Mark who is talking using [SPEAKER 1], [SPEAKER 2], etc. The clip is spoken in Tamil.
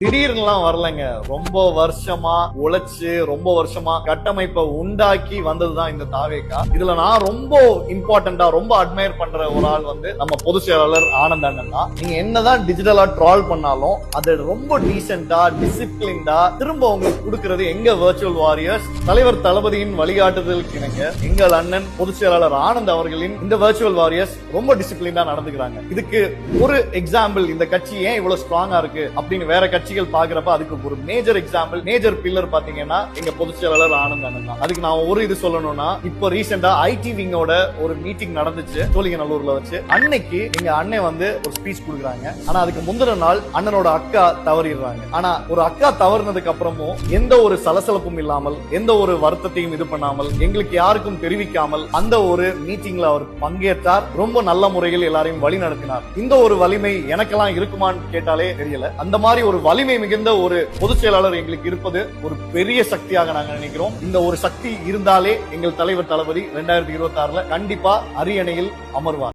[SPEAKER 1] திடீர்னுலாம் வரலங்க. ரொம்ப வருஷமா உழைச்சு ரொம்ப வருஷமா கட்டமைப்பை உண்டாக்கி வந்ததுதான் இந்த தாவேகா. இதுல நான் ரொம்ப இம்பார்ட்டண்டா ரொம்ப அட்மையர் பண்ற ஒரு ஆள் நம்ம பொதுச் செயலாளர் ஆனந்த் அண்ணன் தான். நீங்க என்னதான் டிஜிட்டலா ட்ரால் பண்ணாலும் அது ரொம்ப டீசென்டா டிசிப்ளின்டா திரும்ப உங்களுக்கு கொடுக்கிறது எங்க வர்ச்சுவல் வாரியர்ஸ் தலைவர் தளபதியின் வழிகாட்டுதலுக்கு இணங்க எங்கள் அண்ணன் பொதுச் செயலாளர் ஆனந்த் அவர்களின் இந்த வர்ச்சுவல் வாரியர்ஸ் ரொம்ப டிசிப்ளின்டா நடந்துக்கிறாங்க. இதுக்கு ஒரு எக்ஸாம்பிள் இந்த கட்சி ஏன் இவ்வளவு ஸ்ட்ராங்கா இருக்கு அப்படின்னு வேற கட்சிகள் பாக்குறப்ப அதுக்கு ஒரு மேஜர் எக்ஸாம்பிள் மேஜர் பில்லர் பாத்தீங்கன்னா எங்க பொதுச் செயலாளர் ஆனந்த் அண்ணன் தான். அதுக்கு நான் ஒரு இது சொல்லணும்னா இப்போ ரீசெண்டா ஐடி விங்கோட ஒரு மீட்டிங் நடந்துச்சு சோழிங்கநல்லூர்ல வச்சு. அன்னைக்கு எங்க அண்ணன் ஒரு ஸ்பீச் கொடுக்குறாங்க. ஆனா அதுக்கு முந்தின நாள் அண்ணனோட அக்கா தவறிடுறாங்க. ஆனா ஒரு அக்கா தவறுனதுக்கு அப்புறமும் எந்த ஒரு சலசலப்பும் இல்லாமல் எந்த ஒரு வருத்தத்தையும் இது பண்ணாமல் எங்களுக்கு யாருக்கும் தெரிவிக்காமல் அந்த ஒரு மீட்டிங்ல அவர் பங்கேற்றார். ரொம்ப நல்ல முறையில் எல்லாரையும் வழி நடத்தினார். இந்த ஒரு வலிமை எனக்கெல்லாம் இருக்குமான்னு கேட்டாலே தெரியல. அந்த மாதிரி ஒரு வலிமை மிகுந்த ஒரு பொதுச் செயலாளர் எங்களுக்கு இருப்பது ஒரு பெரிய சக்தியாக நாங்க நினைக்கிறோம். இந்த ஒரு சக்தி இருந்தாலே எங்கள் தலைவர் தளபதி 2026 கண்டிப்பா அரியணையில் அமர்வார்.